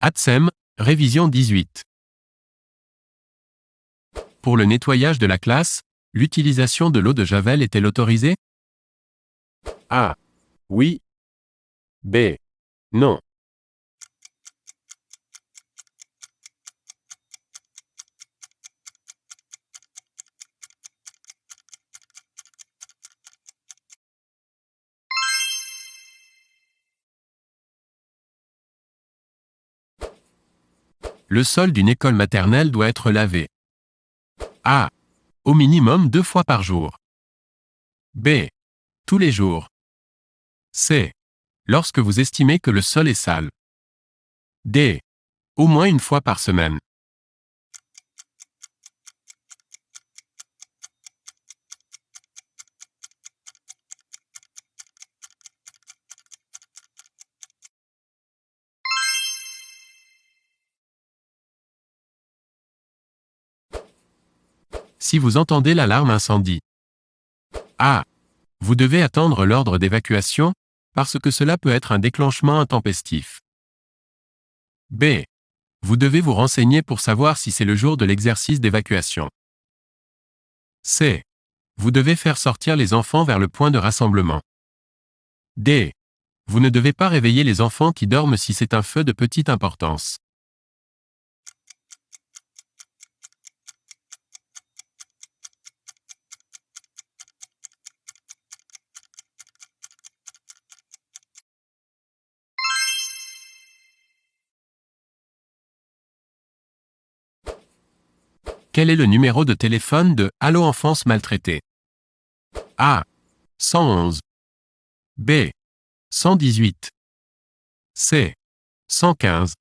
ATSEM, révision 18. Pour le nettoyage de la classe, l'utilisation de l'eau de Javel est-elle autorisée? A. Oui. B. Non. Le sol d'une école maternelle doit être lavé. A. Au minimum 2 fois par jour. B. Tous les jours. C. Lorsque vous estimez que le sol est sale. D. Au moins une fois par semaine. Si vous entendez l'alarme incendie. A. Vous devez attendre l'ordre d'évacuation, parce que cela peut être un déclenchement intempestif. B. Vous devez vous renseigner pour savoir si c'est le jour de l'exercice d'évacuation. C. Vous devez faire sortir les enfants vers le point de rassemblement. D. Vous ne devez pas réveiller les enfants qui dorment si c'est un feu de petite importance. Quel est le numéro de téléphone de Allo Enfance Maltraitée? A. 111. B. 118. C. 115.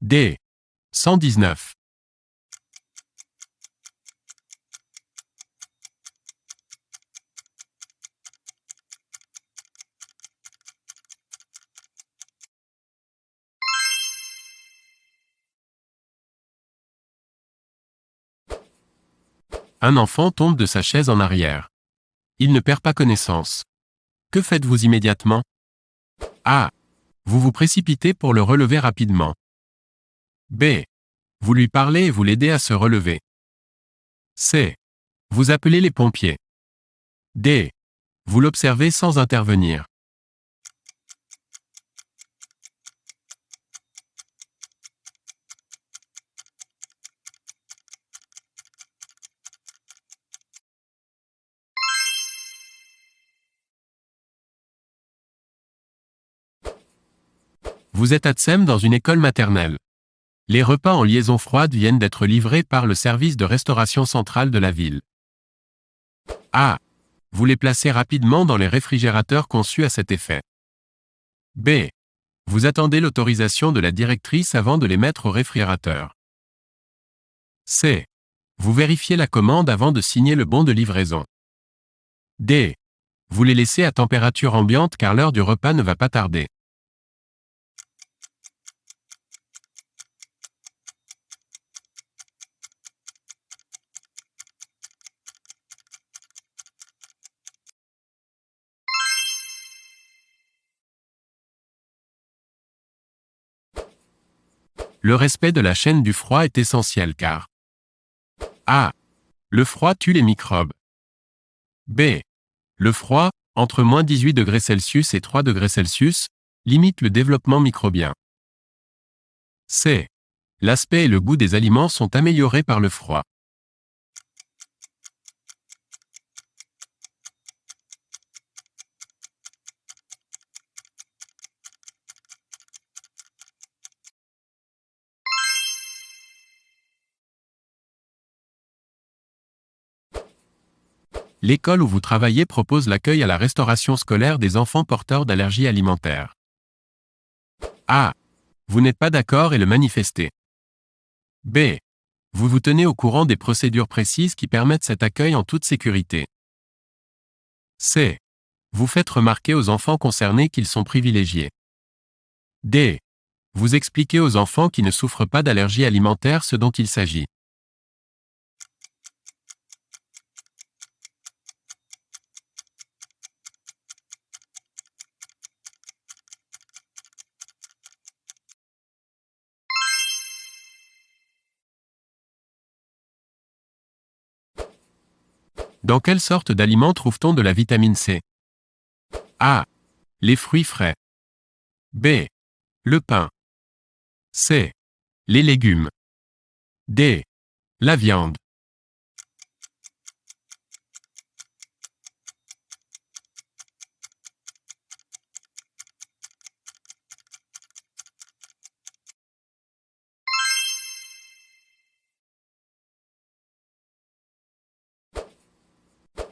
D. 119. Un enfant tombe de sa chaise en arrière. Il ne perd pas connaissance. Que faites-vous immédiatement? A. Vous vous précipitez pour le relever rapidement. B. Vous lui parlez et vous l'aidez à se relever. C. Vous appelez les pompiers. D. Vous l'observez sans intervenir. Vous êtes ATSEM dans une école maternelle. Les repas en liaison froide viennent d'être livrés par le service de restauration centrale de la ville. A. Vous les placez rapidement dans les réfrigérateurs conçus à cet effet. B. Vous attendez l'autorisation de la directrice avant de les mettre au réfrigérateur. C. Vous vérifiez la commande avant de signer le bon de livraison. D. Vous les laissez à température ambiante car l'heure du repas ne va pas tarder. Le respect de la chaîne du froid est essentiel car A. Le froid tue les microbes. B. Le froid, entre -18°C et 3°C, limite le développement microbien. C. L'aspect et le goût des aliments sont améliorés par le froid. L'école où vous travaillez propose l'accueil à la restauration scolaire des enfants porteurs d'allergies alimentaires. A. Vous n'êtes pas d'accord et le manifestez. B. Vous vous tenez au courant des procédures précises qui permettent cet accueil en toute sécurité. C. Vous faites remarquer aux enfants concernés qu'ils sont privilégiés. D. Vous expliquez aux enfants qui ne souffrent pas d'allergies alimentaires ce dont il s'agit. Dans quelle sorte d'aliments trouve-t-on de la vitamine C? A. Les fruits frais. B. Le pain. C. Les légumes. D. La viande.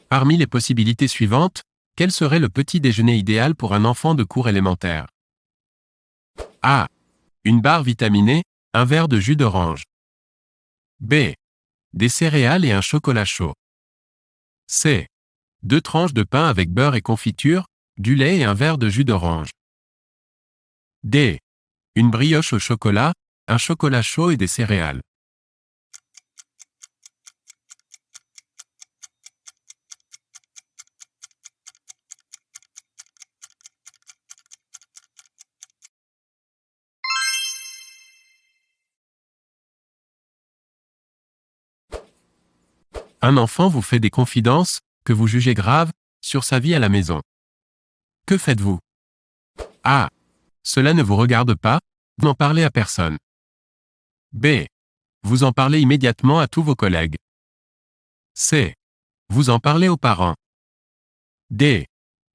Parmi les possibilités suivantes, quel serait le petit déjeuner idéal pour un enfant de cours élémentaire? A. Une barre vitaminée, un verre de jus d'orange. B. Des céréales et un chocolat chaud. C. 2 tranches de pain avec beurre et confiture, du lait et un verre de jus d'orange. D. Une brioche au chocolat, un chocolat chaud et des céréales. Un enfant vous fait des confidences, que vous jugez graves, sur sa vie à la maison. Que faites-vous? A. Cela ne vous regarde pas, vous n'en parlez à personne. B. Vous en parlez immédiatement à tous vos collègues. C. Vous en parlez aux parents. D.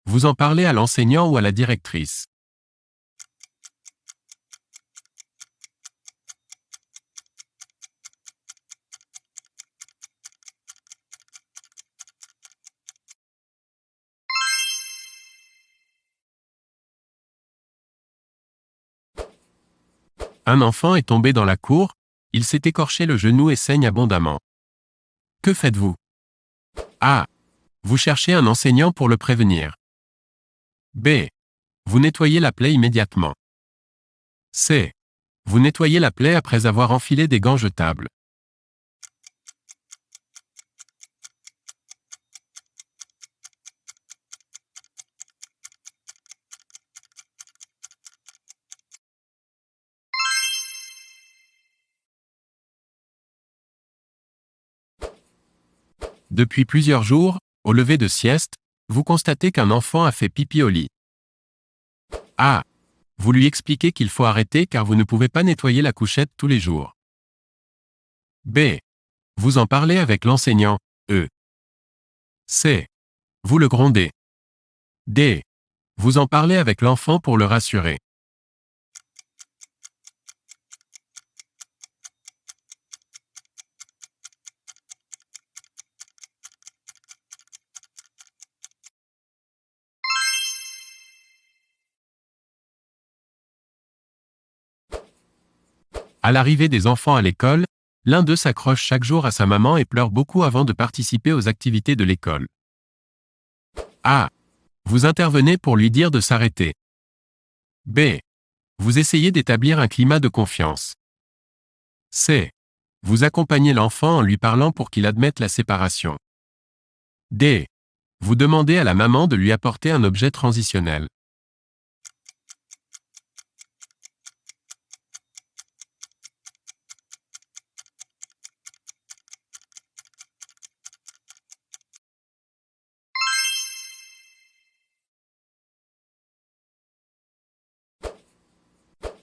Vous en parlez à l'enseignant ou à la directrice. Un enfant est tombé dans la cour, il s'est écorché le genou et saigne abondamment. Que faites-vous? A. Vous cherchez un enseignant pour le prévenir. B. Vous nettoyez la plaie immédiatement. C. Vous nettoyez la plaie après avoir enfilé des gants jetables. Depuis plusieurs jours, au lever de sieste, vous constatez qu'un enfant a fait pipi au lit. A. Vous lui expliquez qu'il faut arrêter car vous ne pouvez pas nettoyer la couchette tous les jours. B. Vous en parlez avec l'enseignant, E. C. Vous le grondez. D. Vous en parlez avec l'enfant pour le rassurer. À l'arrivée des enfants à l'école, l'un d'eux s'accroche chaque jour à sa maman et pleure beaucoup avant de participer aux activités de l'école. A. Vous intervenez pour lui dire de s'arrêter. B. Vous essayez d'établir un climat de confiance. C. Vous accompagnez l'enfant en lui parlant pour qu'il admette la séparation. D. Vous demandez à la maman de lui apporter un objet transitionnel.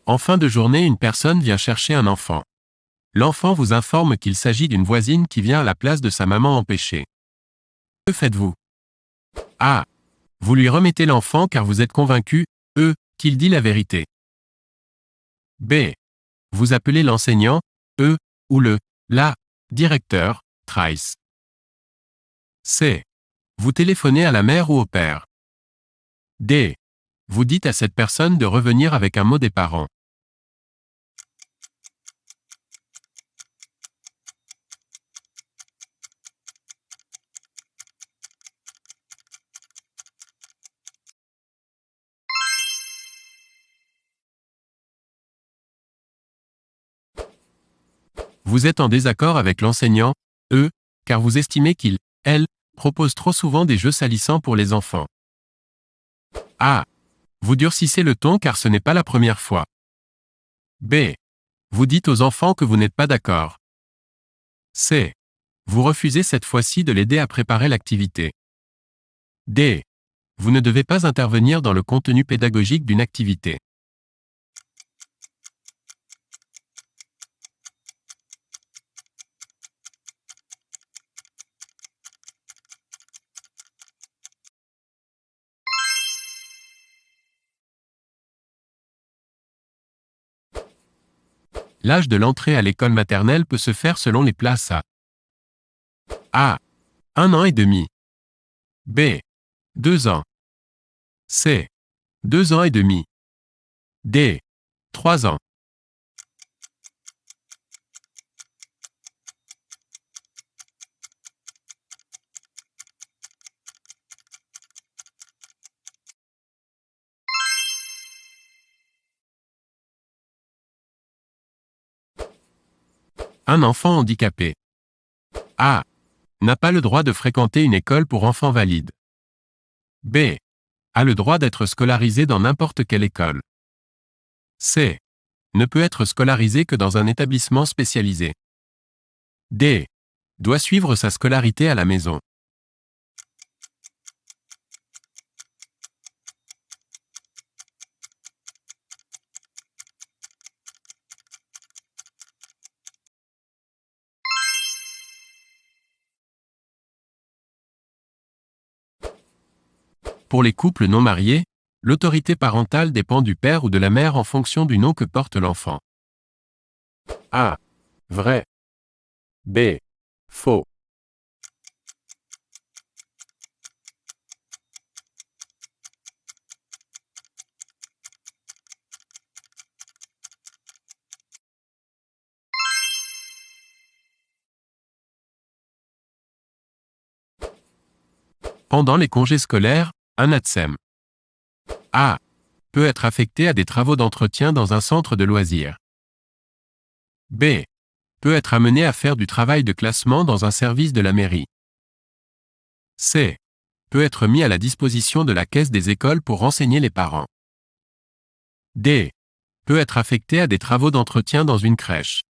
En fin de journée, une personne vient chercher un enfant. L'enfant vous informe qu'il s'agit d'une voisine qui vient à la place de sa maman empêchée. Que faites-vous? A. Vous lui remettez l'enfant car vous êtes convaincu, E, qu'il dit la vérité. B. Vous appelez l'enseignant, E, ou la, directeur, Trice. C. Vous téléphonez à la mère ou au père. D. Vous dites à cette personne de revenir avec un mot des parents. Vous êtes en désaccord avec l'enseignant, E, car vous estimez qu'il, elle, propose trop souvent des jeux salissants pour les enfants. A. Vous durcissez le ton car ce n'est pas la première fois. B. Vous dites aux enfants que vous n'êtes pas d'accord. C. Vous refusez cette fois-ci de l'aider à préparer l'activité. D. Vous ne devez pas intervenir dans le contenu pédagogique d'une activité. L'âge de l'entrée à l'école maternelle peut se faire selon les places à A. 1 an et demi. B. 2 ans. C. 2 ans et demi. D. 3 ans. Un enfant handicapé. A. N'a pas le droit de fréquenter une école pour enfants valides. B. A le droit d'être scolarisé dans n'importe quelle école. C. Ne peut être scolarisé que dans un établissement spécialisé. D. Doit suivre sa scolarité à la maison. Pour les couples non mariés, l'autorité parentale dépend du père ou de la mère en fonction du nom que porte l'enfant. A. Vrai. B. Faux. Pendant les congés scolaires, un ATSEM. A. Peut être affecté à des travaux d'entretien dans un centre de loisirs. B. Peut être amené à faire du travail de classement dans un service de la mairie. C. Peut être mis à la disposition de la caisse des écoles pour renseigner les parents. D. Peut être affecté à des travaux d'entretien dans une crèche.